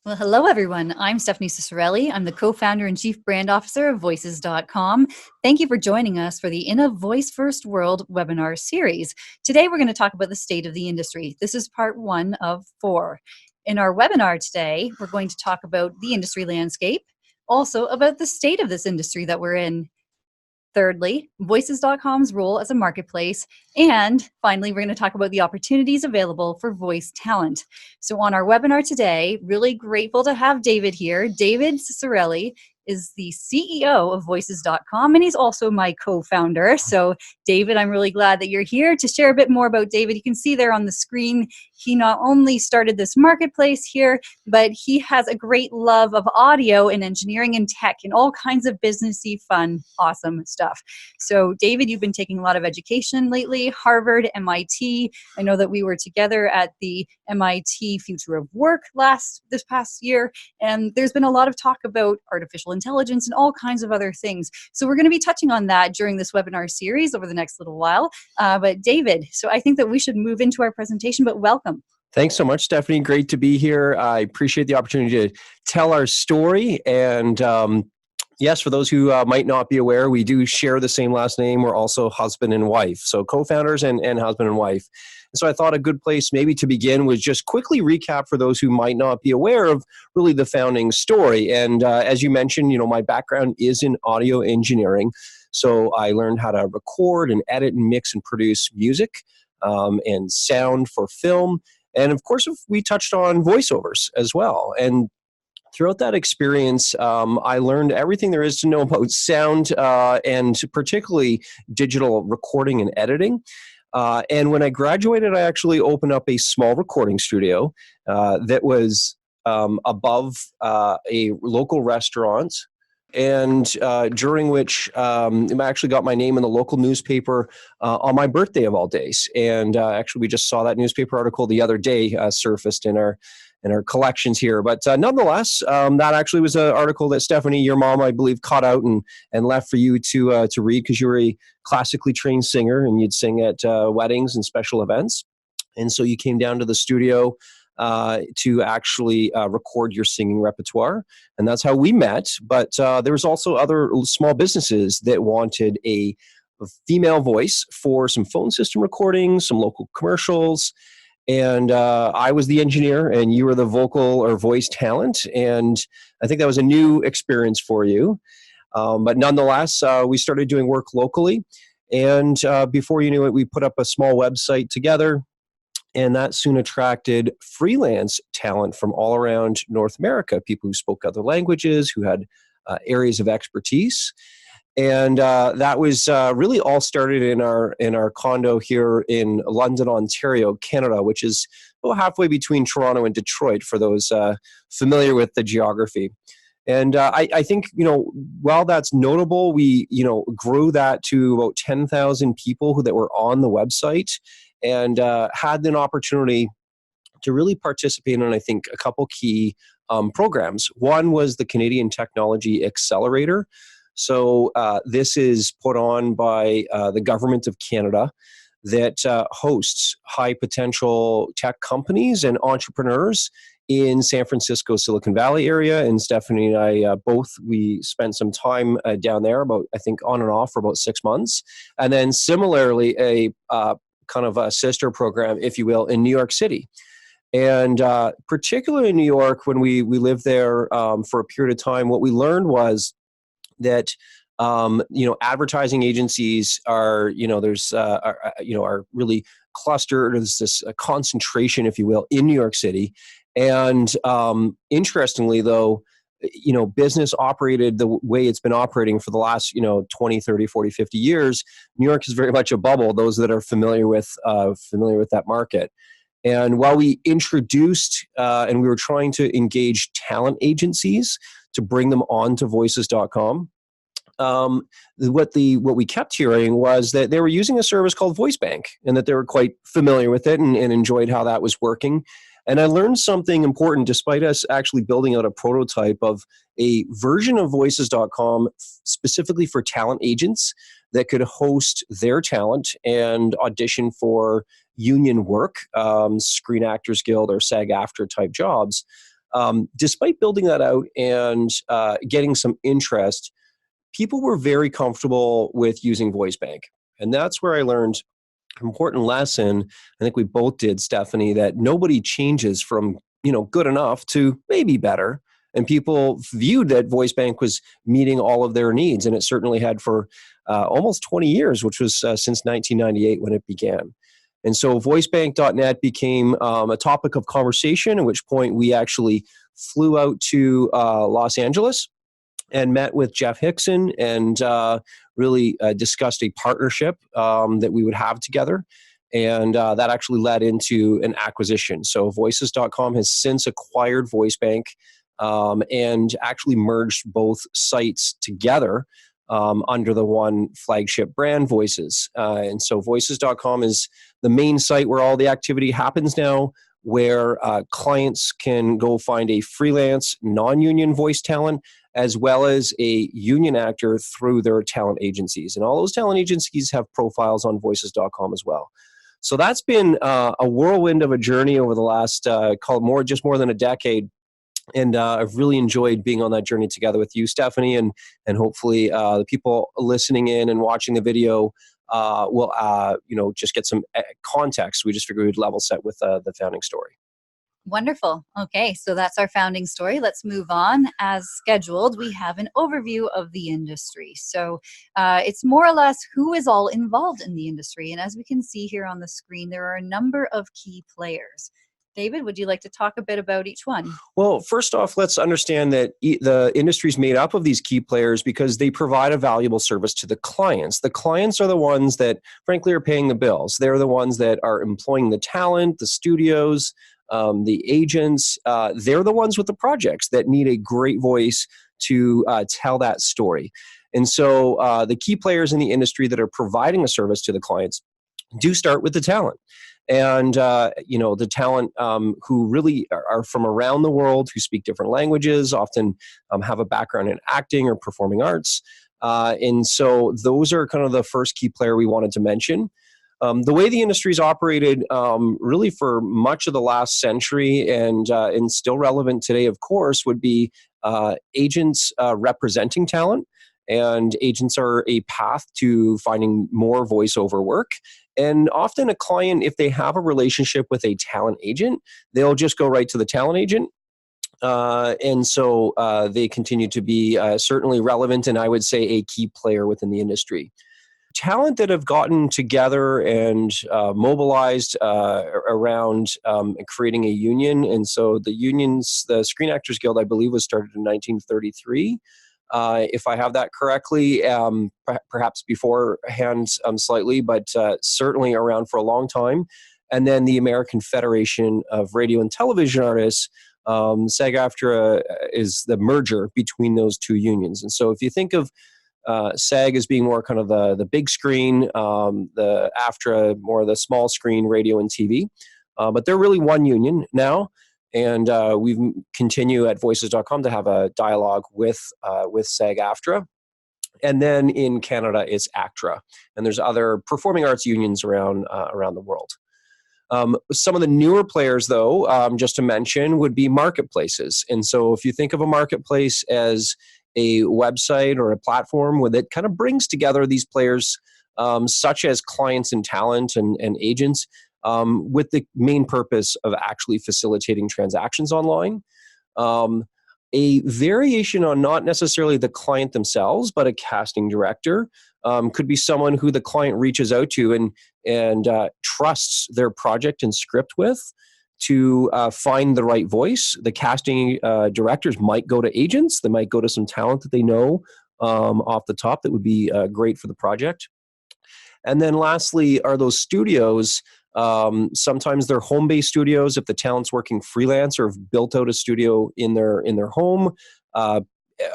Well, hello, everyone. I'm Stephanie Ciccarelli. I'm the co-founder and chief brand officer of voices.com. Thank you for joining us for the In a Voice First World webinar series. Today, we're going to talk about the state of the industry. This is part 1 of 4. In our webinar today, we're going to talk about the industry landscape, also about the state of this industry that we're in. Thirdly, voices.com's role as a marketplace. And finally, we're going to talk about the opportunities available for voice talent. So on our webinar today, really grateful to have David here. David Ciccarelli is the CEO of voices.com, and he's also my co-founder. So David, I'm really glad that you're here to share a bit more about David. You can see there on the screen, he not only started this marketplace here, but he has a great love of audio and engineering and tech and all kinds of businessy, fun, awesome stuff. So David, you've been taking a lot of education lately, Harvard, MIT. I know that we were together at the MIT Future of Work this past year, and there's been a lot of talk about artificial intelligence and all kinds of other things. So we're going to be touching on that during this webinar series over the next little while. But David, so I think that we should move into our presentation, but welcome. Thanks so much, Stephanie. Great to be here. I appreciate the opportunity to tell our story. And yes, for those who might not be aware, we do share the same last name. We're also husband and wife. So co-founders and husband and wife. And so I thought a good place maybe to begin was just quickly recap for those who might not be aware of really the founding story. And as you mentioned, my background is in audio engineering. So I learned how to record and edit and mix and produce music and sound for film. And of course, we touched on voiceovers as well. And throughout that experience, I learned everything there is to know about sound and particularly digital recording and editing. And when I graduated, I actually opened up a small recording studio that was above a local restaurant. And during which I actually got my name in the local newspaper on my birthday of all days. And actually, we just saw that newspaper article the other day surfaced in our collections here. But nonetheless, that actually was an article that Stephanie, your mom, I believe, caught out and left for you to read because you were a classically trained singer and you'd sing at weddings and special events. And so you came down to the studio to actually record your singing repertoire. And that's how we met. But there was also other small businesses that wanted a female voice for some phone system recordings, some local commercials. And I was the engineer and you were the vocal or voice talent. And I think that was a new experience for you. But nonetheless, we started doing work locally. And before you knew it, we put up a small website together. And that soon attracted freelance talent from all around North America, people who spoke other languages, who had areas of expertise. And that was really all started in our condo here in London, Ontario, Canada, which is about halfway between Toronto and Detroit for those familiar with the geography. And I think, while that's notable, we, grew that to about 10,000 people that were on the website and had an opportunity to really participate in, I think, a couple key programs. One was the Canadian Technology Accelerator. So this is put on by the Government of Canada that hosts high potential tech companies and entrepreneurs in San Francisco, Silicon Valley area. And Stephanie and I we spent some time down there, about, I think, on and off for about 6 months. And then similarly, a kind of a sister program, if you will, in New York City. And particularly in New York, when we lived there for a period of time, what we learned was that advertising agencies are really clustered. There's this concentration, if you will, in New York City. And interestingly, though, business operated the way it's been operating for the last 20, 30, 40, 50 years. New York is very much a bubble. Those that are familiar with that market. And while we introduced and we were trying to engage talent agencies to bring them onto voices.com, what we kept hearing was that they were using a service called Voice Bank and that they were quite familiar with it and enjoyed how that was working. And I learned something important despite us actually building out a prototype of a version of voices.com specifically for talent agents that could host their talent and audition for union work, Screen Actors Guild or SAG-AFTRA type jobs. Despite building that out and getting some interest, people were very comfortable with using VoiceBank. And that's where I learned an important lesson. I think we both did, Stephanie, that nobody changes from, good enough to maybe better. And people viewed that VoiceBank was meeting all of their needs. And it certainly had for almost 20 years, which was since 1998 when it began. And so voicebank.net became a topic of conversation, at which point we actually flew out to Los Angeles and met with Jeff Hickson and really discussed a partnership that we would have together. And that actually led into an acquisition. So voices.com has since acquired VoiceBank and actually merged both sites together under the one flagship brand, Voices. And so voices.com is the main site where all the activity happens now, where clients can go find a freelance, non-union voice talent, as well as a union actor through their talent agencies. And all those talent agencies have profiles on voices.com as well. So that's been a whirlwind of a journey over the last, just more than a decade. And I've really enjoyed being on that journey together with you, Stephanie, and hopefully the people listening in and watching the video will just get some context. We just figured we'd level set with the founding story. Wonderful. Okay, so that's our founding story. Let's move on. As scheduled, we have an overview of the industry. So it's more or less who is all involved in the industry. And as we can see here on the screen, there are a number of key players. David, would you like to talk a bit about each one? Well, first off, let's understand that the industry is made up of these key players because they provide a valuable service to the clients. The clients are the ones that, frankly, are paying the bills. They're the ones that are employing the talent, the studios, the agents. They're the ones with the projects that need a great voice to tell that story. And so the key players in the industry that are providing a service to the clients do start with the talent. And, the talent who really are from around the world, who speak different languages, often have a background in acting or performing arts. And so those are kind of the first key player we wanted to mention. The way the industry's operated really for much of the last century and still relevant today, of course, would be agents representing talent. And agents are a path to finding more voiceover work. And often a client, if they have a relationship with a talent agent, they'll just go right to the talent agent. And so they continue to be certainly relevant and I would say a key player within the industry. Talent that have gotten together and mobilized around creating a union. And so the Screen Actors Guild, I believe, was started in 1933. If I have that correctly, perhaps beforehand slightly, but certainly around for a long time. And then the American Federation of Radio and Television Artists, SAG-AFTRA, is the merger between those two unions. And so if you think of SAG as being more kind of the big screen, the AFTRA more the small screen radio and TV, but they're really one union now. And we continue at voices.com to have a dialogue with SAG-AFTRA. And then in Canada, it's ACTRA. And there's other performing arts unions around the world. Some of the newer players, though, just to mention, would be marketplaces. And so if you think of a marketplace as a website or a platform that kind of brings together these players, such as clients and talent and agents, with the main purpose of actually facilitating transactions online. A variation on not necessarily the client themselves, but a casting director could be someone who the client reaches out to and trusts their project and script with to find the right voice. The casting directors might go to agents. They might go to some talent that they know off the top that would be great for the project. And then lastly are those studios. Sometimes they're home-based studios if the talent's working freelance or have built out a studio in their home,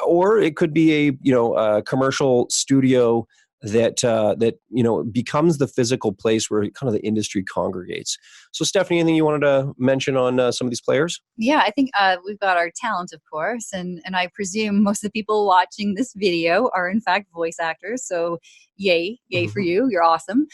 or it could be a commercial studio that becomes the physical place where kind of the industry congregates. So, Stephanie, anything you wanted to mention on some of these players? Yeah, I think we've got our talent, of course, and I presume most of the people watching this video are in fact voice actors. So, yay for you! You're awesome.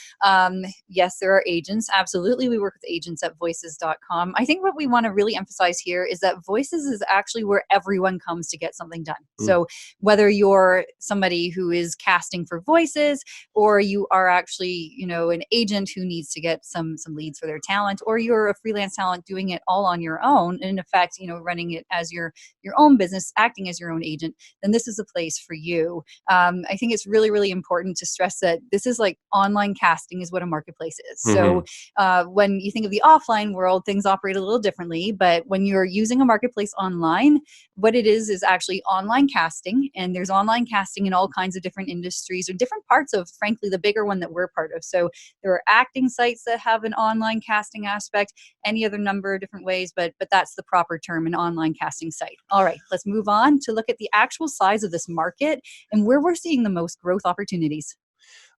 Yes, there are agents. Absolutely, we work with agents at voices.com. I think what we want to really emphasize here is that Voices is actually where everyone comes to get something done. Mm. So, whether you're somebody who is casting for voices, or you are actually, an agent who needs to get some leads for their talent, or you're a freelance talent doing it all on your own, and in effect, running it as your own business, acting as your own agent, then this is a place for you. I think it's really, really important to stress that this is like online casting is what a marketplace is. So when you think of the offline world, things operate a little differently. But when you're using a marketplace online, what it is actually online casting. And there's online casting in all kinds of different industries or different parts of, frankly, the bigger one that we're part of. So there are acting sites that have an online casting aspect, any other number of different ways, but that's the proper term, an online casting site. All right, let's move on to look at the actual size of this market and where we're seeing the most growth opportunities.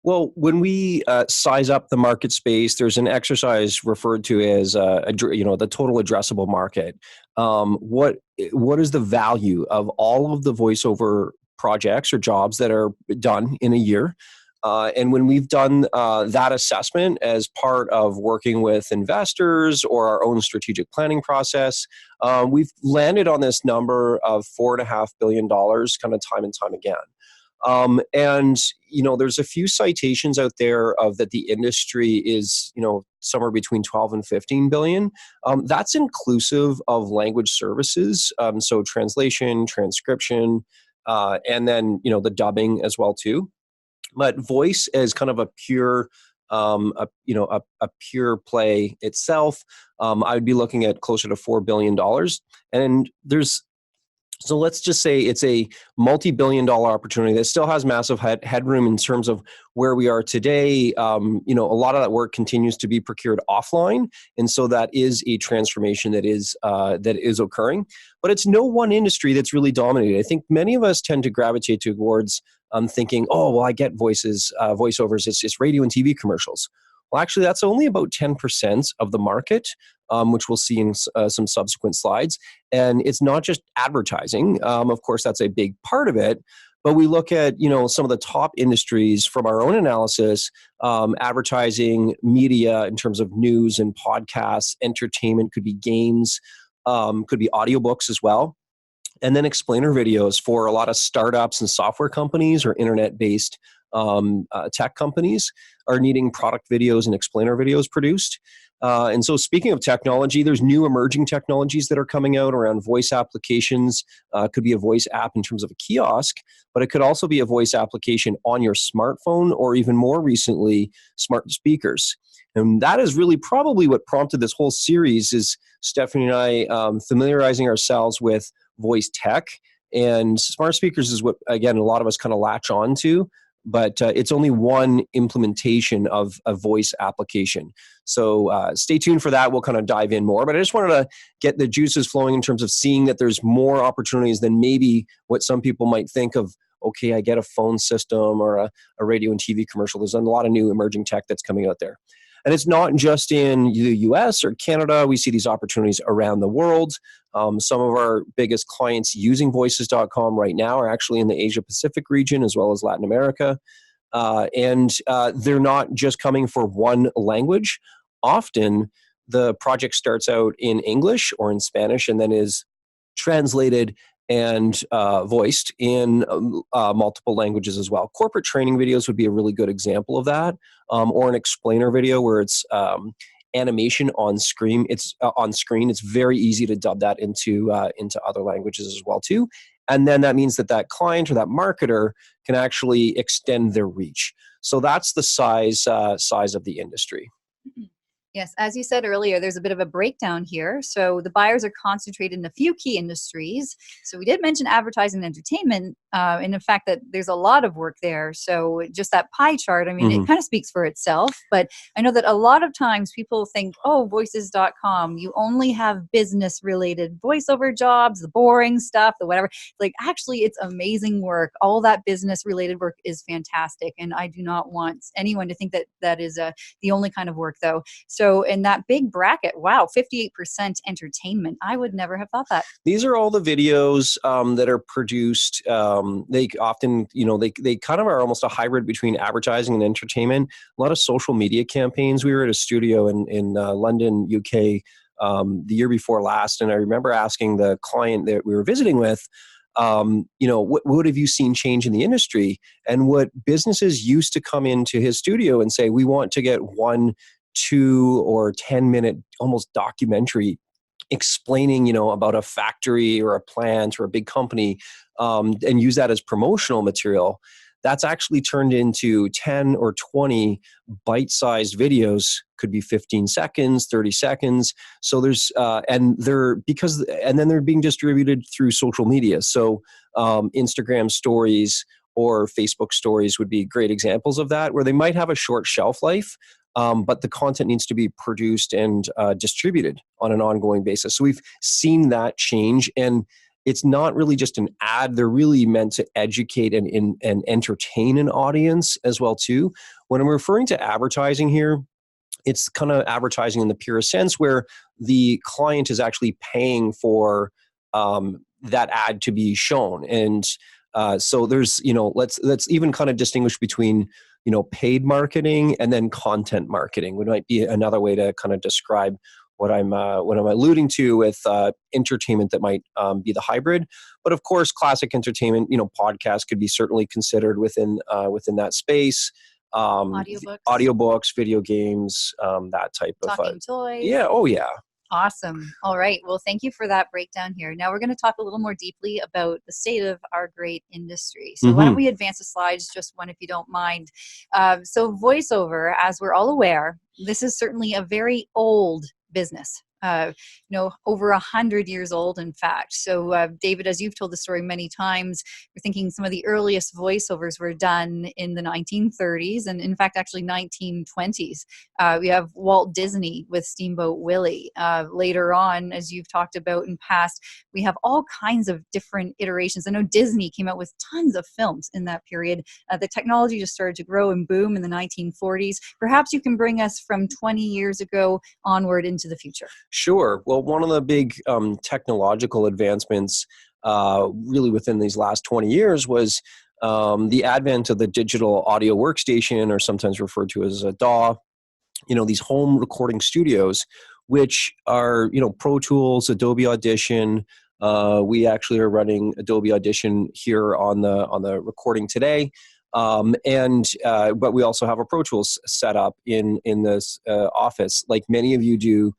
Well, when we size up the market space, there's an exercise referred to as the total addressable market. What is the value of all of the voiceover projects or jobs that are done in a year? And when we've done that assessment as part of working with investors or our own strategic planning process, we've landed on this number of $4.5 billion kind of time and time again. And there's a few citations out there of that the industry is somewhere between 12 and 15 billion. That's inclusive of language services, so translation, transcription, and then the dubbing as well too. But voice as kind of a pure a pure play itself, I would be looking at closer to $4 billion. And so let's just say it's a multi-billion-dollar opportunity that still has massive headroom in terms of where we are today. A lot of that work continues to be procured offline, and so that is a transformation that is occurring. But it's no one industry that's really dominated. I think many of us tend to gravitate towards thinking, oh, well, I get voiceovers. It's radio and TV commercials. Well, actually, that's only about 10% of the market, which we'll see in some subsequent slides. And it's not just advertising. Of course, that's a big part of it. But we look at some of the top industries from our own analysis: advertising, media in terms of news and podcasts, entertainment, could be games, could be audiobooks as well. And then explainer videos for a lot of startups and software companies or internet-based tech companies are needing product videos and explainer videos produced. And so speaking of technology, there's new emerging technologies that are coming out around voice applications. Could be a voice app in terms of a kiosk, but it could also be a voice application on your smartphone, or even more recently, smart speakers. And that is really probably what prompted this whole series, is Stephanie and I familiarizing ourselves with voice tech. And smart speakers is what, again, a lot of us kind of latch on to, but it's only one implementation of a voice application. So stay tuned for that. We'll kind of dive in more. But I just wanted to get the juices flowing in terms of seeing that there's more opportunities than maybe what some people might think of. Okay, I get a phone system or a radio and TV commercial. There's a lot of new emerging tech that's coming out there. And it's not just in the US or Canada. We see these opportunities around the world. Some of our biggest clients using voices.com right now are actually in the Asia Pacific region as well as Latin America. And they're not just coming for one language. Often the project starts out in English or in Spanish and then is translated and voiced in multiple languages as well. Corporate training videos would be a really good example of that, or an explainer video where it's animation on screen. It's on screen. It's very easy to dub that into other languages as well too, and then that means that client or that marketer can actually extend their reach. So that's the size of the industry. Yes, as you said earlier, there's a bit of a breakdown here. So the buyers are concentrated in a few key industries. So we did mention advertising and entertainment, and in fact that there's a lot of work there. So just that pie chart, I mean, it kind of speaks for itself. But I know that a lot of times people think, oh, voices.com, you only have business-related voiceover jobs, the boring stuff, the whatever. Like, actually, it's amazing work. All that business-related work is fantastic. And I do not want anyone to think that that is the only kind of work, though. So show in that big bracket. Wow, 58% entertainment. I would never have thought that. These are all the videos that are produced. They often, they kind of are almost a hybrid between advertising and entertainment. A lot of social media campaigns. We were at a studio in London, UK, the year before last, and I remember asking the client that we were visiting with, what have you seen change in the industry? And what businesses used to come into his studio and say, we want to get 1, 2, or 10-minute almost documentary explaining, about a factory or a plant or a big company, and use that as promotional material. That's actually turned into 10 or 20 bite-sized videos, could be 15 seconds, 30 seconds. So there's, and then they're being distributed through social media. So Instagram stories or Facebook stories would be great examples of that, where they might have a short shelf life, but the content needs to be produced and distributed on an ongoing basis. So we've seen that change, and it's not really just an ad. They're really meant to educate and entertain an audience as well too. When I'm referring to advertising here, it's kind of advertising in the purest sense, where the client is actually paying for that ad to be shown. And so there's, let's even kind of distinguish between, paid marketing and then content marketing. It might be another way to kind of describe what I'm alluding to with entertainment that might be the hybrid. But of course, classic entertainment, podcasts could be certainly considered within that space. Audiobooks, video games, that type of talking toys. Yeah. Oh, yeah. Awesome. All right. Well, thank you for that breakdown here. Now we're going to talk a little more deeply about the state of our great industry. So why don't we advance the slides, just one if you don't mind. So voiceover, as we're all aware, this is certainly a very old business. Over 100 years old, in fact. So, David, as you've told the story many times, we're thinking some of the earliest voiceovers were done in the 1930s, and in fact, actually 1920s. We have Walt Disney with Steamboat Willie. Later on, as you've talked about in past, we have all kinds of different iterations. I know Disney came out with tons of films in that period. The technology just started to grow and boom in the 1940s. Perhaps you can bring us from 20 years ago onward into the future. Sure. Well, one of the big technological advancements really within these last 20 years was the advent of the digital audio workstation, or sometimes referred to as a DAW, these home recording studios, which are, Pro Tools, Adobe Audition. We actually are running Adobe Audition here on the recording today. But we also have a Pro Tools set up in this office, like many of you do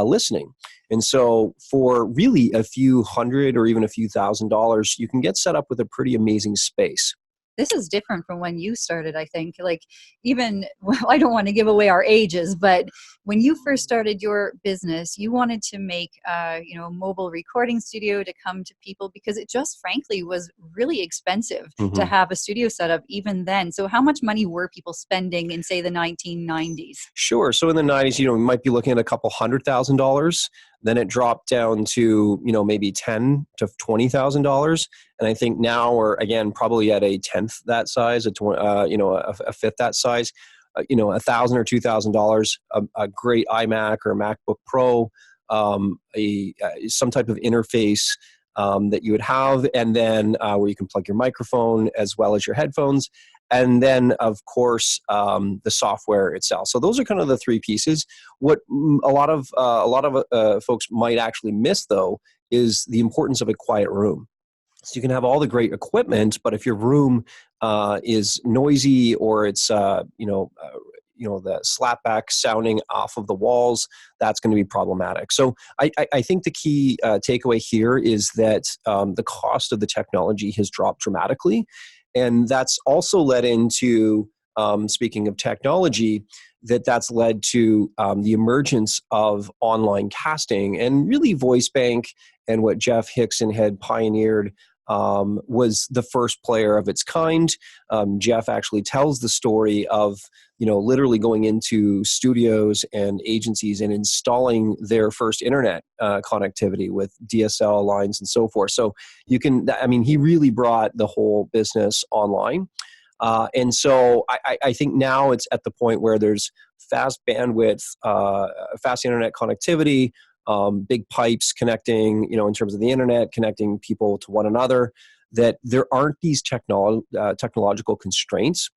listening. And so for really a few hundred or even a few $1,000s, you can get set up with a pretty amazing space. This is different from when you started, I think. Like, even, well, I don't want to give away our ages, but when you first started your business, you wanted to make, a mobile recording studio to come to people, because it just frankly was really expensive to have a studio set up even then. So how much money were people spending in, say, the 1990s? Sure. So in the 90s, we might be looking at a couple $100,000. Then it dropped down to, maybe $10,000 to $20,000. And I think now we're, again, probably at a tenth that size, a fifth that size, $1,000 or $2,000, a great iMac or a MacBook Pro, some type of interface that you would have, and then where you can plug your microphone as well as your headphones. And then, of course, the software itself. So those are kind of the three pieces. What a lot of folks might actually miss, though, is the importance of a quiet room. So you can have all the great equipment, but if your room is noisy, or it's the slapback sounding off of the walls, that's going to be problematic. So I think the key takeaway here is that the cost of the technology has dropped dramatically. And that's also led into, speaking of technology, that's led to the emergence of online casting. And really, Voice Bank and what Jeff Hickson had pioneered was the first player of its kind. Jeff actually tells the story of, literally going into studios and agencies and installing their first internet connectivity with DSL lines and so forth. So he really brought the whole business online. And so I think now it's at the point where there's fast bandwidth, fast internet connectivity, big pipes connecting, in terms of the internet, connecting people to one another, that there aren't these technological constraints.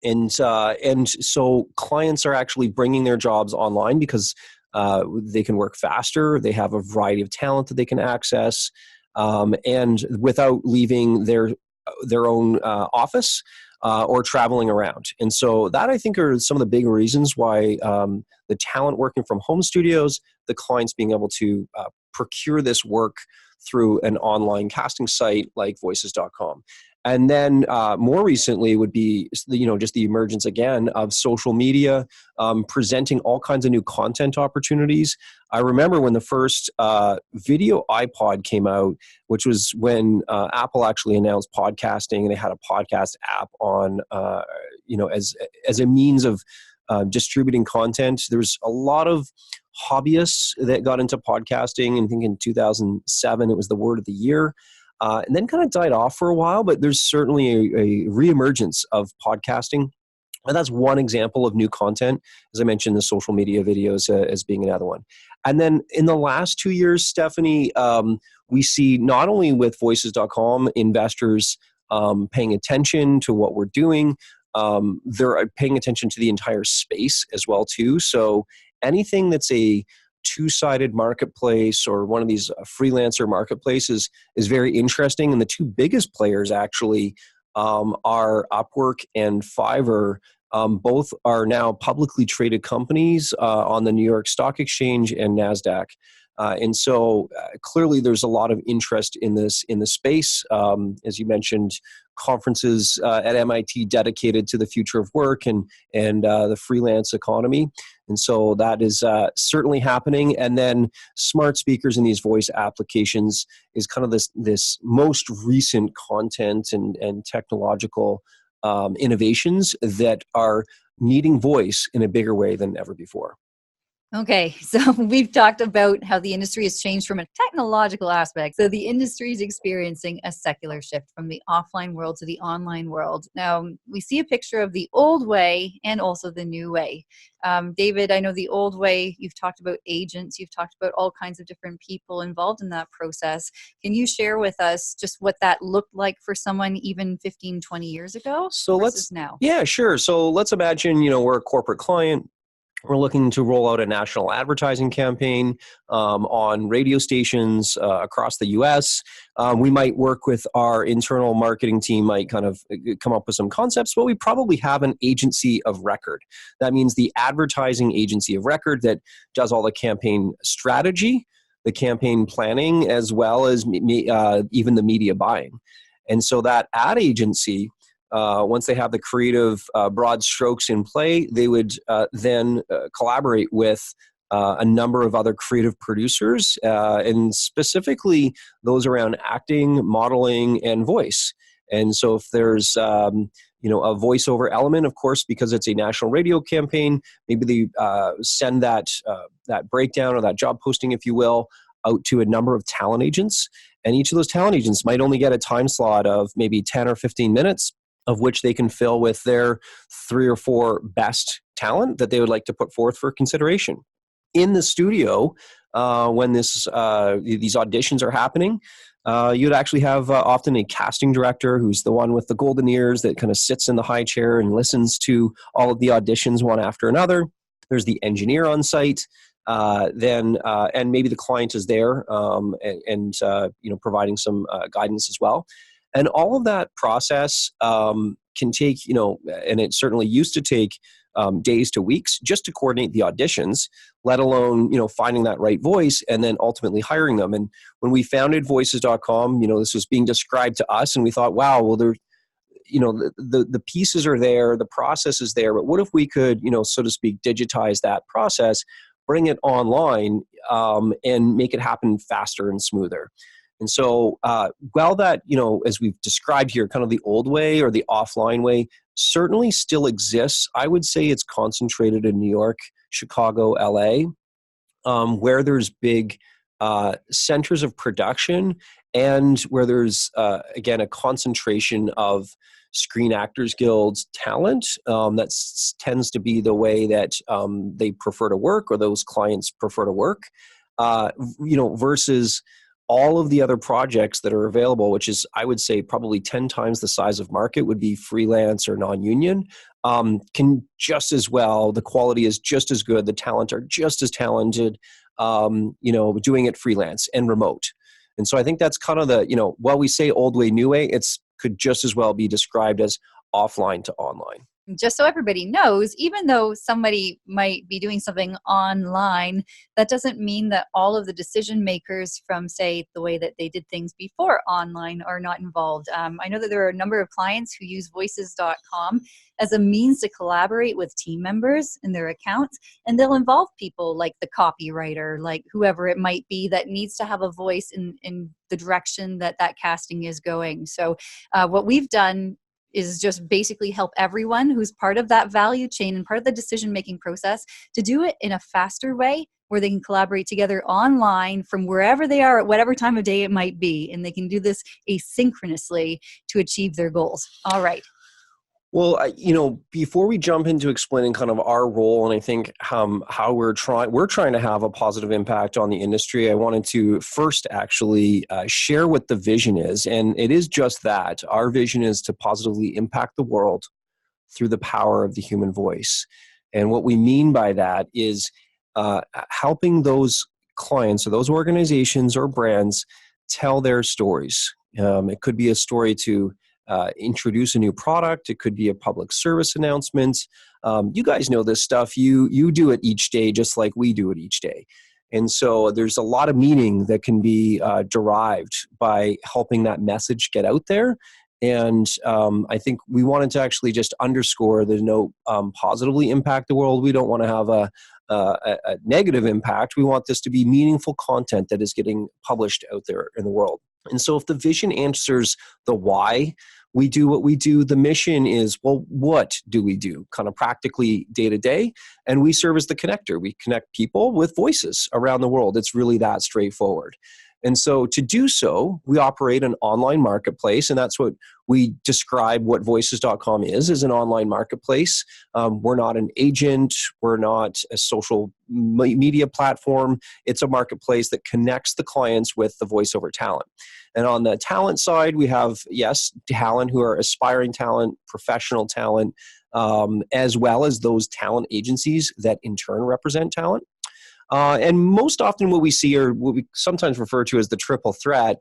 And so clients are actually bringing their jobs online because they can work faster. They have a variety of talent that they can access, and without leaving their own office or traveling around. And so that, I think, are some of the big reasons why the talent working from home studios, the clients being able to procure this work through an online casting site like voices.com. And then more recently would be, just the emergence again of social media, presenting all kinds of new content opportunities. I remember when the first video iPod came out, which was when Apple actually announced podcasting, and they had a podcast app on, as a means of distributing content. There was a lot of hobbyists that got into podcasting. I think in 2007, it was the word of the year. And then kind of died off for a while, but there's certainly a reemergence of podcasting. And that's one example of new content. As I mentioned, the social media videos as being another one. And then in the last 2 years, Stephanie, we see not only with voices.com investors paying attention to what we're doing, they're paying attention to the entire space as well too. So anything that's a two-sided marketplace or one of these freelancer marketplaces is very interesting. And the two biggest players actually are Upwork and Fiverr. Both are now publicly traded companies on the New York Stock Exchange and NASDAQ. And so clearly there's a lot of interest in the space. As you mentioned, conferences at MIT dedicated to the future of work and the freelance economy. And so that is certainly happening. And then smart speakers in these voice applications is kind of this most recent content and technological innovations that are needing voice in a bigger way than ever before. Okay, so we've talked about how the industry has changed from a technological aspect. So the industry is experiencing a secular shift from the offline world to the online world. Now, we see a picture of the old way and also the new way. David, I know the old way, you've talked about agents, you've talked about all kinds of different people involved in that process. Can you share with us just what that looked like for someone even 15, 20 years ago versus now? Yeah, sure. So let's imagine, we're a corporate client. We're looking to roll out a national advertising campaign on radio stations across the U.S. We might work with our internal marketing team, might kind of come up with some concepts, but we probably have an agency of record. That means the advertising agency of record that does all the campaign strategy, the campaign planning, as well as even the media buying. And so that ad agency, once they have the creative broad strokes in play, they would then collaborate with a number of other creative producers, and specifically those around acting, modeling, and voice. And so if there's a voiceover element, of course, because it's a national radio campaign, maybe they send that breakdown or that job posting, if you will, out to a number of talent agents. And each of those talent agents might only get a time slot of maybe 10 or 15 minutes, of which they can fill with their 3 or 4 best talent that they would like to put forth for consideration. In the studio, when these auditions are happening, you'd actually have often a casting director who's the one with the golden ears that kind of sits in the high chair and listens to all of the auditions one after another. There's the engineer on site. And maybe the client is there and providing some guidance as well. And all of that process can take, and it certainly used to take days to weeks just to coordinate the auditions, let alone, finding that right voice and then ultimately hiring them. And when we founded voices.com, this was being described to us and we thought, wow, well, the pieces are there, the process is there, but what if we could, so to speak, digitize that process, bring it online, and make it happen faster and smoother. And so while that, as we've described here, kind of the old way or the offline way certainly still exists, I would say it's concentrated in New York, Chicago, LA, where there's big centers of production and where there's, again, a concentration of Screen Actors Guild's talent. That tends to be the way that they prefer to work, or those clients prefer to work, versus all of the other projects that are available, which is, I would say, probably 10 times the size of market, would be freelance or non-union, can just as well, the quality is just as good, the talent are just as talented, doing it freelance and remote. And so I think that's kind of the, while we say old way, new way, it's could just as well be described as offline to online. Just so everybody knows, even though somebody might be doing something online, that doesn't mean that all of the decision makers from, say, the way that they did things before online are not involved. I know that there are a number of clients who use voices.com as a means to collaborate with team members in their accounts, and they'll involve people like the copywriter, like whoever it might be that needs to have a voice in the direction that casting is going. So what we've done is just basically help everyone who's part of that value chain and part of the decision-making process to do it in a faster way where they can collaborate together online from wherever they are at whatever time of day it might be. And they can do this asynchronously to achieve their goals. All right. Well, before we jump into explaining kind of our role, and I think how we're trying to have a positive impact on the industry, I wanted to first actually share what the vision is. And it is just that. Our vision is to positively impact the world through the power of the human voice. And what we mean by that is helping those clients or those organizations or brands tell their stories. It could be a story to introduce a new product. It could be a public service announcement. You guys know this stuff. You do it each day, just like we do it each day. And so there's a lot of meaning that can be derived by helping that message get out there. And I think we wanted to actually just underscore the note, positively impact the world. We don't want to have a negative impact. We want this to be meaningful content that is getting published out there in the world. And so if the vision answers the why we do what we do, the mission is, well, what do we do kind of practically day to day? And we serve as the connector. We connect people with voices around the world. It's really that straightforward. And so to do so, we operate an online marketplace, and that's what we describe what voices.com is an online marketplace. We're not an agent. We're not a social media platform. It's a marketplace that connects the clients with the voiceover talent. And on the talent side, we have, yes, talent who are aspiring talent, professional talent, as well as those talent agencies that in turn represent talent. And most often what we see are what we sometimes refer to as the triple threat,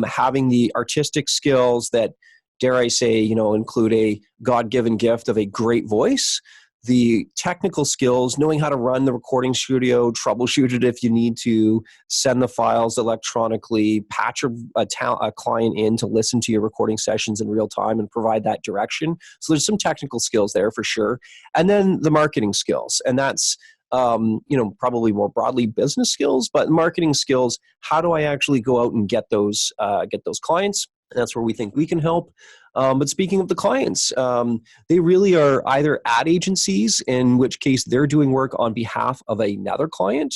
having the artistic skills that, dare I say, include a God-given gift of a great voice, the technical skills, knowing how to run the recording studio, troubleshoot it if you need to, send the files electronically, patch a client in to listen to your recording sessions in real time and provide that direction. So there's some technical skills there for sure. And then the marketing skills, and that's probably more broadly business skills, but marketing skills. How do I actually go out and get those clients? And that's where we think we can help. But speaking of the clients, they really are either ad agencies, in which case they're doing work on behalf of another client,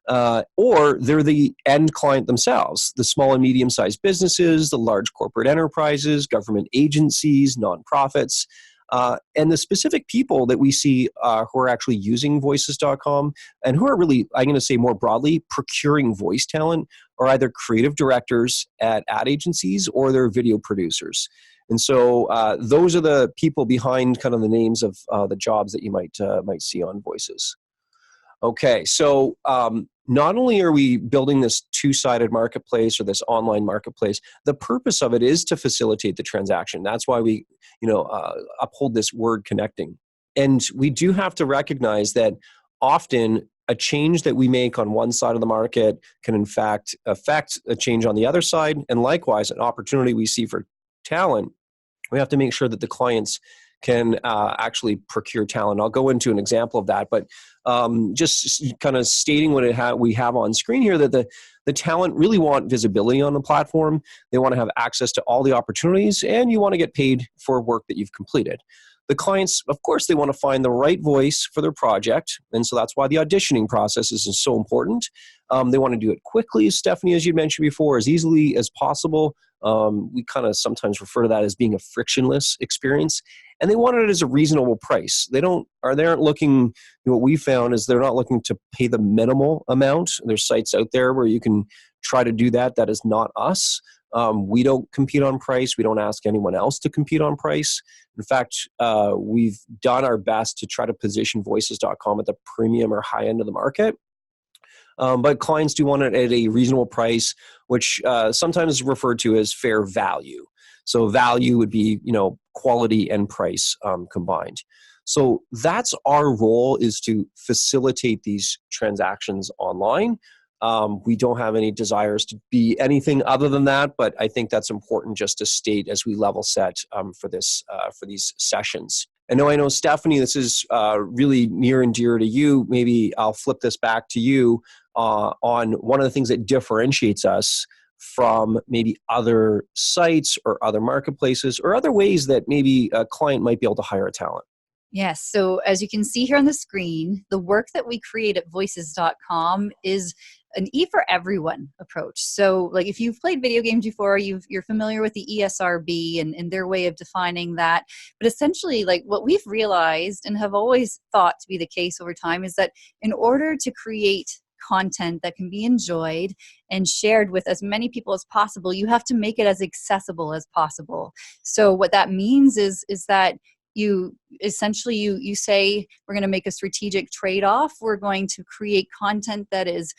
or they're the end client themselves, the small and medium-sized businesses, the large corporate enterprises, government agencies, nonprofits. And the specific people that we see who are actually using voices.com and who are really, I'm going to say more broadly, procuring voice talent are either creative directors at ad agencies or they're video producers. And so those are the people behind kind of the names of the jobs that you might see on Voices. Okay, so not only are we building this two-sided marketplace or this online marketplace, the purpose of it is to facilitate the transaction. That's why we, uphold this word connecting. And we do have to recognize that often a change that we make on one side of the market can in fact affect a change on the other side. And likewise, an opportunity we see for talent, we have to make sure that the clients can actually procure talent. I'll go into an example of that, but just kind of stating what we have on screen here, that the talent really want visibility on the platform. They want to have access to all the opportunities, and you want to get paid for work that you've completed. The clients, of course, they want to find the right voice for their project. And so that's why the auditioning process is so important. They want to do it quickly, Stephanie, as you mentioned before, as easily as possible. We kind of sometimes refer to that as being a frictionless experience. And they want it as a reasonable price. They aren't looking, what we found is they're not looking to pay the minimal amount. There's sites out there where you can try to do that. That is not us. We don't compete on price. We don't ask anyone else to compete on price. In fact, we've done our best to try to position voices.com at the premium or high end of the market. But clients do want it at a reasonable price, which sometimes is referred to as fair value. So value would be, quality and price combined. So that's our role, is to facilitate these transactions online. We don't have any desires to be anything other than that, but I think that's important just to state as we level set for these sessions. And I know, Stephanie, this is really near and dear to you. Maybe I'll flip this back to you on one of the things that differentiates us from maybe other sites or other marketplaces or other ways that maybe a client might be able to hire a talent. Yes. So as you can see here on the screen, the work that we create at voices.com is an E for everyone approach. So like if you've played video games before, you're familiar with the ESRB and their way of defining that. But essentially, like what we've realized and have always thought to be the case over time is that in order to create content that can be enjoyed and shared with as many people as possible, you have to make it as accessible as possible. So what that means is that you essentially you say, we're going to make a strategic trade-off. We're going to create content that is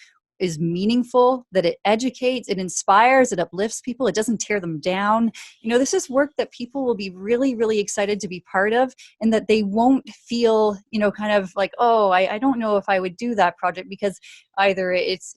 meaningful, that it educates, it inspires, it uplifts people, it doesn't tear them down. This is work that people will be really, really excited to be part of, and that they won't feel, kind of like, oh, I don't know if I would do that project, because either it's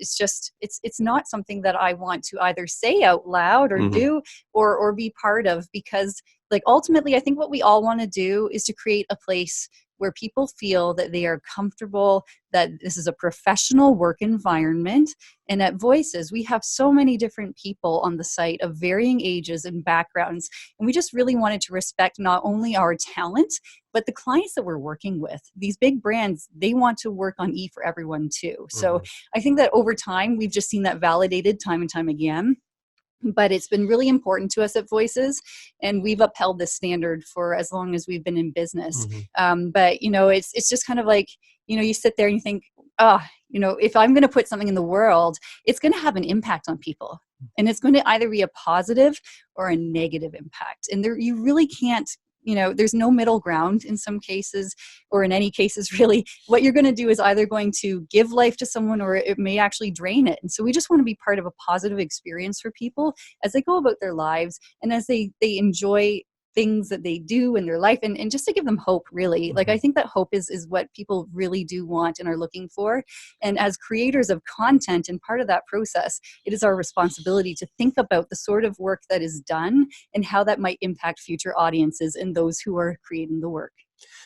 not something that I want to either say out loud or do or be part of, because like ultimately I think what we all want to do is to create a place where people feel that they are comfortable, that this is a professional work environment. And at Voices, we have so many different people on the site of varying ages and backgrounds. And we just really wanted to respect not only our talent, but the clients that we're working with. These big brands, they want to work on E for everyone too. So I think that over time, we've just seen that validated time and time again. But it's been really important to us at Voices, and we've upheld this standard for as long as we've been in business. But it's just kind of like, you sit there and you think, if I'm going to put something in the world, it's going to have an impact on people, and it's going to either be a positive or a negative impact. And you really can't. There's no middle ground in some cases, or in any cases, really. What you're going to do is either going to give life to someone, or it may actually drain it. And so we just want to be part of a positive experience for people as they go about their lives, and as they enjoy things that they do in their life, and just to give them hope, really. Like I think that hope is what people really do want and are looking for. And as creators of content and part of that process, it is our responsibility to think about the sort of work that is done and how that might impact future audiences and those who are creating the work.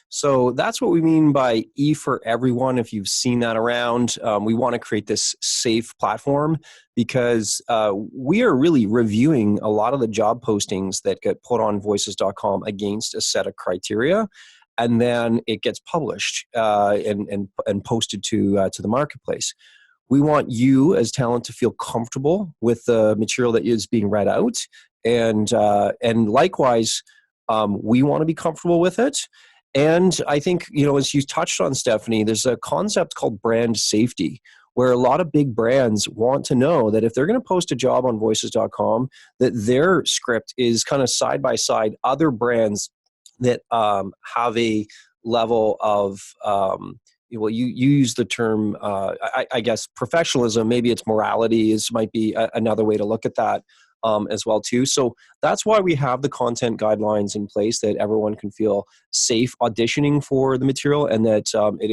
So that's what we mean by E for everyone. If you've seen that around, we want to create this safe platform, because we are really reviewing a lot of the job postings that get put on voices.com against a set of criteria, and then it gets published and posted to the marketplace. We want you as talent to feel comfortable with the material that is being read out, and likewise, we want to be comfortable with it. And I think, as you touched on, Stephanie, there's a concept called brand safety, where a lot of big brands want to know that if they're going to post a job on voices.com, that their script is kind of side by side other brands that have a level of, you use the term, I guess, professionalism. Maybe it's morality might be another way to look at that. As well too. So that's why we have the content guidelines in place, that everyone can feel safe auditioning for the material, and that it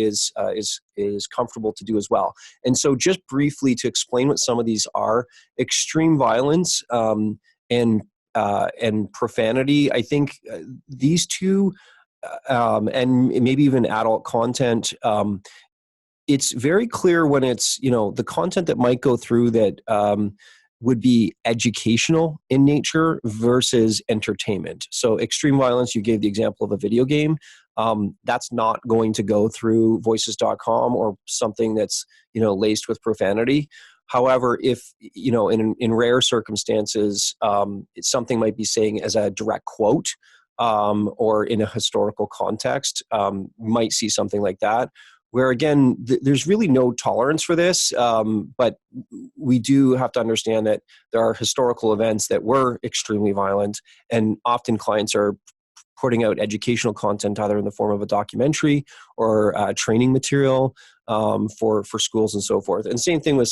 is comfortable to do as well. And so just briefly to explain what some of these are: extreme violence and profanity. I think these two, and maybe even adult content. It's very clear when it's the content that might go through that. would be educational in nature versus entertainment. So extreme violence, you gave the example of a video game. That's not going to go through voices.com or something that's, laced with profanity. However, if, in rare circumstances, something might be saying as a direct quote, or in a historical context, might see something like that, where again, there's really no tolerance for this, but we do have to understand that there are historical events that were extremely violent, and often clients are putting out educational content either in the form of a documentary or training material for schools and so forth. And same thing with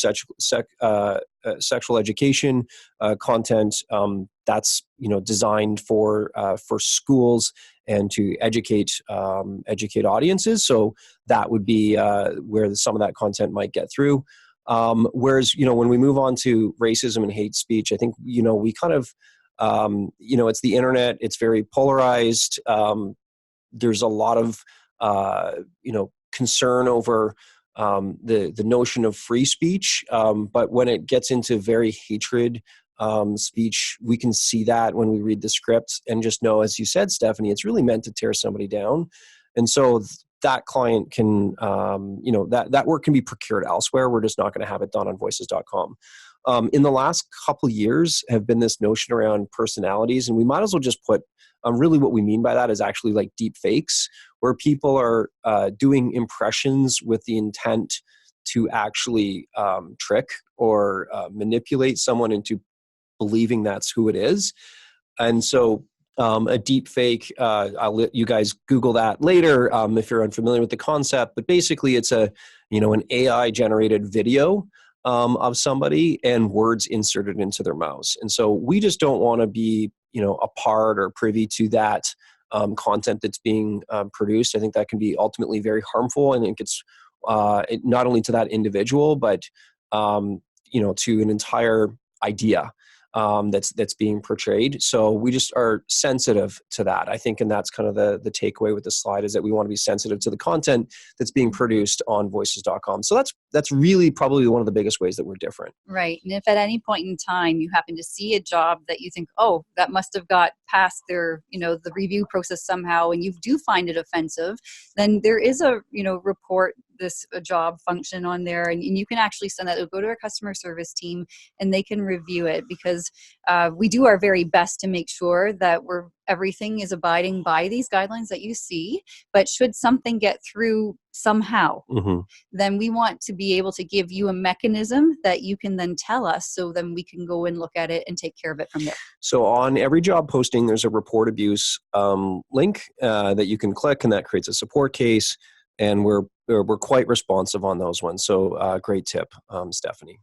sexual education content. That's designed for schools and to educate audiences. So that would be where some of that content might get through. Whereas when we move on to racism and hate speech, I think we kind of it's the internet. It's very polarized. There's a lot of concern over the notion of free speech, but when it gets into very hatred speech, we can see that when we read the script and just know, as you said, Stephanie, it's really meant to tear somebody down. And so that client can, that work can be procured elsewhere. We're just not going to have it done on voices.com. In the last couple years have been this notion around personalities, and we might as well just put really what we mean by that is actually like deep fakes, where people are doing impressions with the intent to actually trick or manipulate someone into believing that's who it is. And so a deep fake, I'll let you guys Google that later if you're unfamiliar with the concept, but basically it's an AI generated video of somebody and words inserted into their mouths. And so we just don't want to be, a part or privy to that content that's being produced. I think that can be ultimately very harmful. I think it's not only to that individual, but, to an entire idea that's being portrayed. So we just are sensitive to that, I think, and that's kind of the takeaway with the slide, is that we want to be sensitive to the content that's being produced on voices.com. So that's really probably one of the biggest ways that we're different. Right. And if at any point in time you happen to see a job that you think, oh, that must have got past their, the review process somehow, and you do find it offensive, then there is a, report this a job function on there, and you can actually send that. It'll go to our customer service team and they can review it, because we do our very best to make sure that everything is abiding by these guidelines that you see. But should something get through somehow, then we want to be able to give you a mechanism that you can then tell us, so then we can go and look at it and take care of it from there. So on every job posting, there's a report abuse link that you can click, and that creates a support case. And we're quite responsive on those ones. So great tip, Stephanie.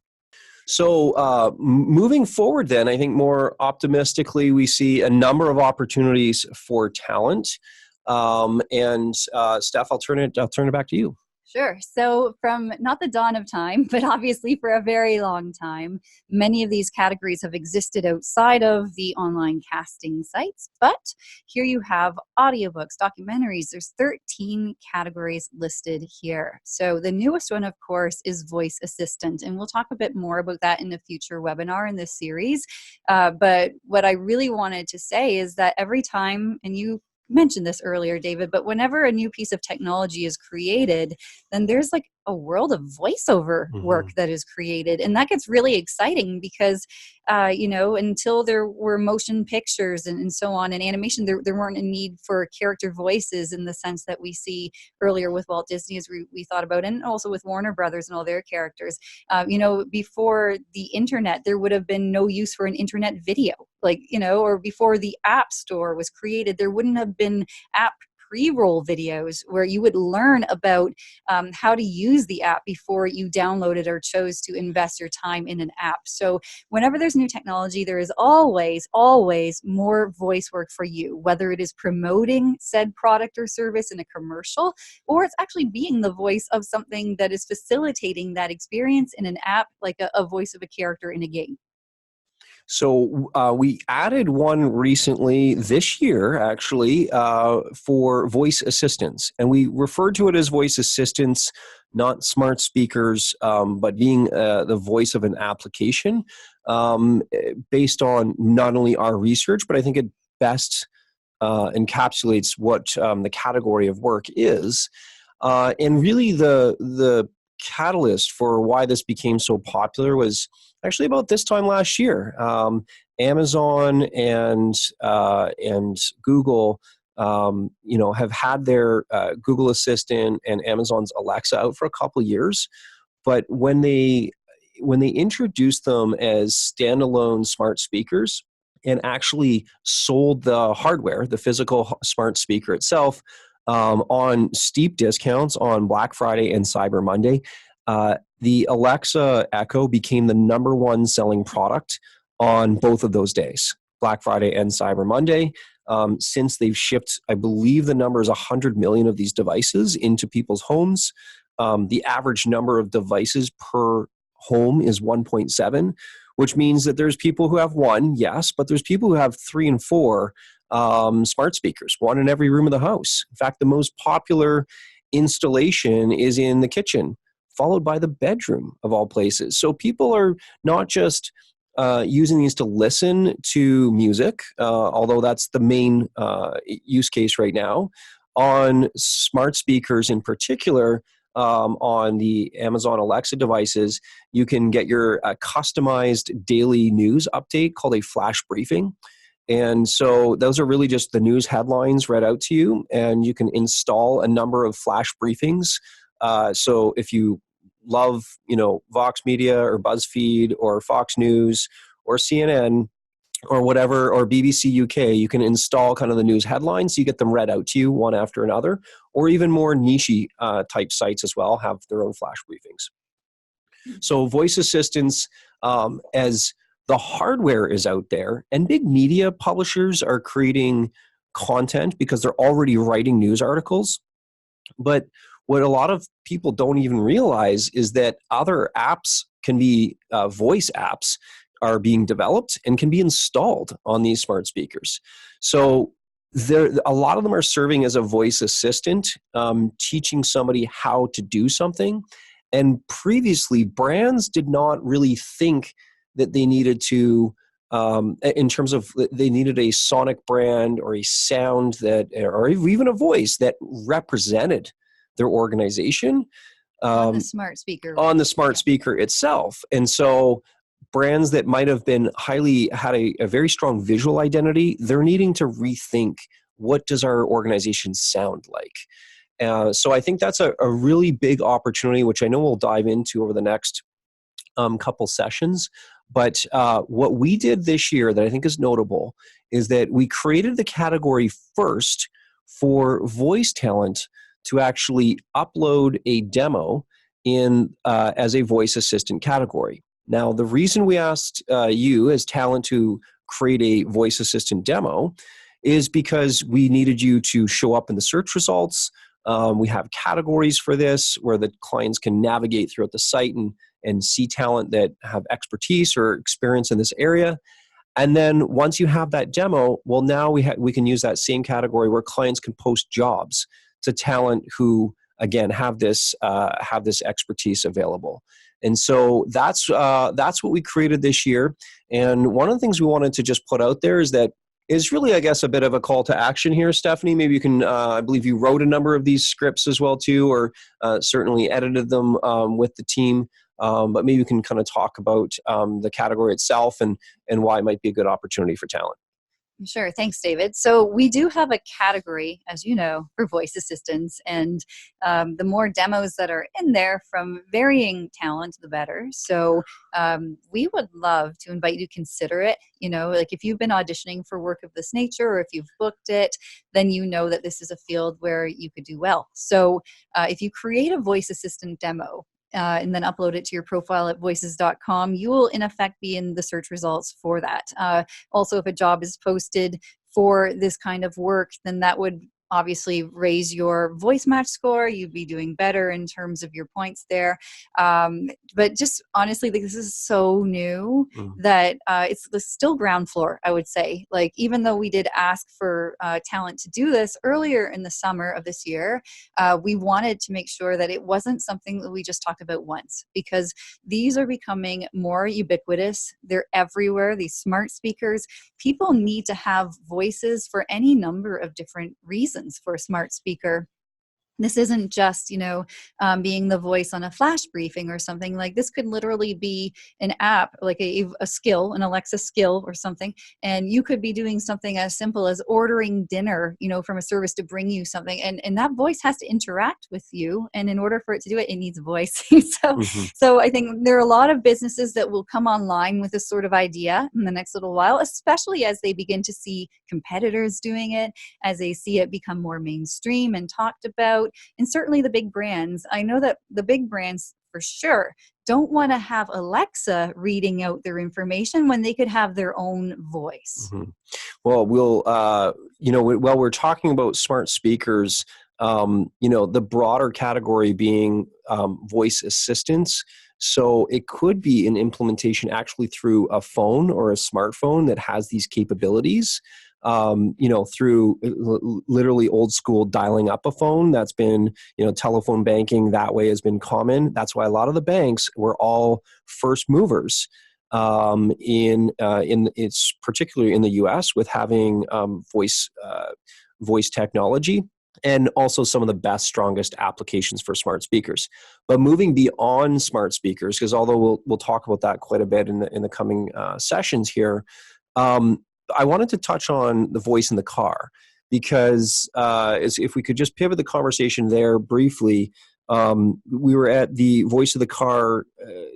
So moving forward then, I think more optimistically, we see a number of opportunities for talent. And Steph, I'll turn it back to you. Sure. So from not the dawn of time, but obviously for a very long time, many of these categories have existed outside of the online casting sites. But here you have audiobooks, documentaries. There's 13 categories listed here. So the newest one, of course, is voice assistant. And we'll talk a bit more about that in a future webinar in this series. But what I really wanted to say is that every time, and you mentioned this earlier, David, but whenever a new piece of technology is created, then there's like a world of voiceover work that is created. And that gets really exciting because, until there were motion pictures and so on and animation, there weren't a need for character voices in the sense that we see earlier with Walt Disney, as we thought about, and also with Warner Brothers and all their characters. Before the internet, there would have been no use for an internet video, or before the App Store was created, there wouldn't have been app pre-roll videos where you would learn about how to use the app before you downloaded or chose to invest your time in an app. So whenever there's new technology, there is always more voice work for you, whether it is promoting said product or service in a commercial, or it's actually being the voice of something that is facilitating that experience in an app, like a voice of a character in a game. So we added one recently this year, actually, for voice assistants. And we referred to it as voice assistants, not smart speakers, but being the voice of an application. based on not only our research, but I think it best encapsulates what the category of work is. And really, the catalyst for why this became so popular was actually about this time last year. Amazon and Google, have had their Google Assistant and Amazon's Alexa out for a couple of years, but when they introduced them as standalone smart speakers and actually sold the hardware, the physical smart speaker itself, on steep discounts on Black Friday and Cyber Monday, the Alexa Echo became the number one selling product on both of those days, Black Friday and Cyber Monday. Since they've shipped, I believe the number is 100 million of these devices into people's homes. The average number of devices per home is 1.7, which means that there's people who have one, yes, but there's people who have 3 and 4 smart speakers, one in every room of the house. In fact, the most popular installation is in the kitchen, followed by the bedroom of all places. So people are not just using these to listen to music, although that's the main use case right now. On smart speakers in particular, on the Amazon Alexa devices, you can get your customized daily news update called a flash briefing. And so those are really just the news headlines read out to you, and you can install a number of flash briefings. So if you love, Vox Media or BuzzFeed or Fox News or CNN or whatever, or BBC UK, you can install kind of the news headlines. So you get them read out to you one after another, or even more niche type sites as well have their own flash briefings. So voice assistants, as the hardware is out there, and big media publishers are creating content because they're already writing news articles. But what a lot of people don't even realize is that other apps can be voice apps are being developed and can be installed on these smart speakers. So a lot of them are serving as a voice assistant, teaching somebody how to do something. And previously, brands did not really think that they needed to, in terms of they needed a sonic brand or a sound that, or even a voice that represented their organization on the smart speaker. On the smart speaker itself. And so brands that might have been had a very strong visual identity, they're needing to rethink, what does our organization sound like? So I think that's a really big opportunity, which I know we'll dive into over the next couple sessions. But what we did this year that I think is notable is that we created the category first for voice talent to actually upload a demo in as a voice assistant category. Now, the reason we asked you as talent to create a voice assistant demo is because we needed you to show up in the search results. We have categories for this where the clients can navigate throughout the site and see talent that have expertise or experience in this area. And then once you have that demo, well, now we can use that same category where clients can post jobs to talent who, again, have this expertise available. And so that's what we created this year. And one of the things we wanted to just put out there is really, I guess, a bit of a call to action here, Stephanie. Maybe you can, I believe you wrote a number of these scripts as well too, or certainly edited them with the team. But maybe you can kind of talk about the category itself and why it might be a good opportunity for talent. Sure. Thanks, David. So we do have a category, as you know, for voice assistants, and the more demos that are in there from varying talent, the better. So we would love to invite you to consider it. Like if you've been auditioning for work of this nature, or if you've booked it, then you know that this is a field where you could do well. So if you create a voice assistant demo, and then upload it to your profile at voices.com, you will in effect be in the search results for that. Also, if a job is posted for this kind of work, then that would obviously raise your voice match score. You'd be doing better in terms of your points there. But just honestly, like, this is so new that it's still ground floor, I would say. Like, even though we did ask for talent to do this earlier in the summer of this year, we wanted to make sure that it wasn't something that we just talked about once, because these are becoming more ubiquitous. They're everywhere, these smart speakers. People need to have voices for any number of different reasons for a smart speaker. This isn't just, being the voice on a flash briefing or something. Like, this could literally be an app, like a skill, an Alexa skill or something. And you could be doing something as simple as ordering dinner, from a service to bring you something. And that voice has to interact with you. And in order for it to do it, it needs a voice. so, Mm-hmm. so I think there are a lot of businesses that will come online with this sort of idea in the next little while, especially as they begin to see competitors doing it, as they see it become more mainstream and talked about. And certainly the big brands, I know that the big brands for sure don't want to have Alexa reading out their information when they could have their own voice. Mm-hmm. Well, while we're talking about smart speakers, the broader category being voice assistants. So it could be an implementation actually through a phone or a smartphone that has these capabilities. Through literally old school dialing up a phone. That's been, telephone banking that way has been common. That's why a lot of the banks were all first movers it's particularly in the U.S. with having voice technology, and also some of the best, strongest applications for smart speakers. But moving beyond smart speakers, because although we'll talk about that quite a bit in the coming sessions here. I wanted to touch on the voice in the car, because if we could just pivot the conversation there briefly. We were at the Voice of the Car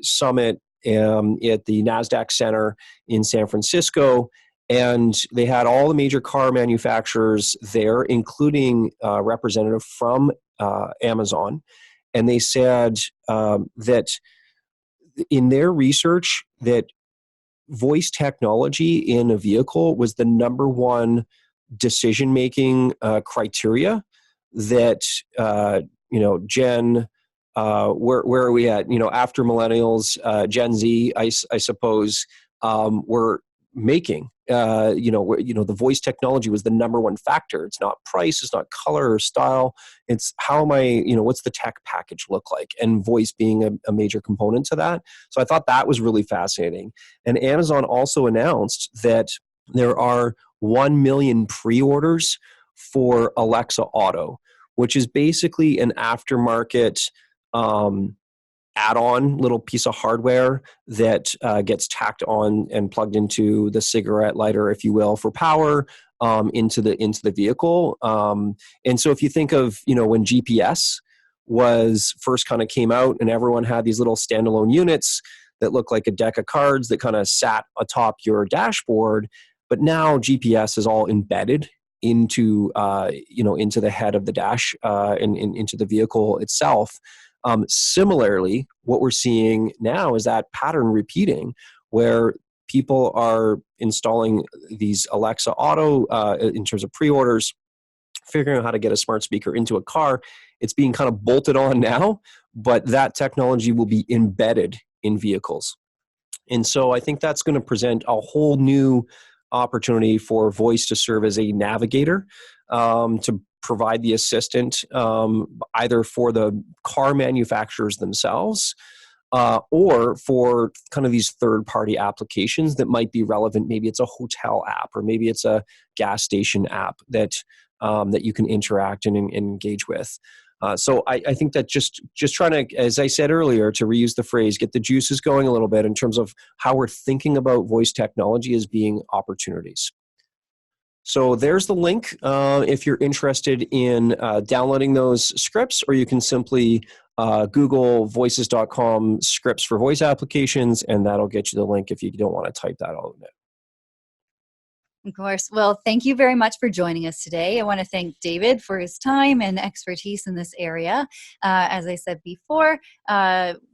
Summit at the NASDAQ Center in San Francisco, and they had all the major car manufacturers there, including a representative from Amazon. And they said that in their research that voice technology in a vehicle was the number one decision-making criteria that, where are we at? After millennials, Gen Z, I suppose, were making. The voice technology was the number one factor. It's not price, it's not color or style. It's how am I, what's the tech package look like? And voice being a major component to that. So I thought that was really fascinating. And Amazon also announced that there are 1 million pre-orders for Alexa Auto, which is basically an aftermarket add-on little piece of hardware that gets tacked on and plugged into the cigarette lighter, if you will, for power into the vehicle. And so if you think of when GPS was first kind of came out and everyone had these little standalone units that looked like a deck of cards that kind of sat atop your dashboard, but now GPS is all embedded into the head of the dash and into the vehicle itself. Similarly, what we're seeing now is that pattern repeating, where people are installing these Alexa Auto in terms of pre-orders, figuring out how to get a smart speaker into a car. It's being kind of bolted on now, but that technology will be embedded in vehicles. And so I think that's going to present a whole new opportunity for voice to serve as a navigator, to provide the assistant either for the car manufacturers themselves or for kind of these third-party applications that might be relevant. Maybe it's a hotel app, or maybe it's a gas station app that you can interact and engage with. So I think that just trying to, as I said earlier, to reuse the phrase, get the juices going a little bit in terms of how we're thinking about voice technology as being opportunities. So there's the link if you're interested in downloading those scripts, or you can simply Google voices.com scripts for voice applications, and that'll get you the link if you don't want to type that all in. Of course. Well, thank you very much for joining us today. I want to thank David for his time and expertise in this area. As I said before,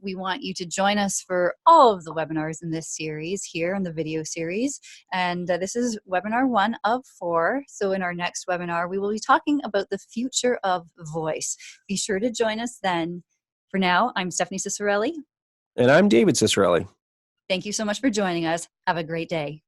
we want you to join us for all of the webinars in this series here in the video series. And this is webinar 1 of 4. So in our next webinar, we will be talking about the future of voice. Be sure to join us then. For now, I'm Stephanie Ciccarelli. And I'm David Ciccarelli. Thank you so much for joining us. Have a great day.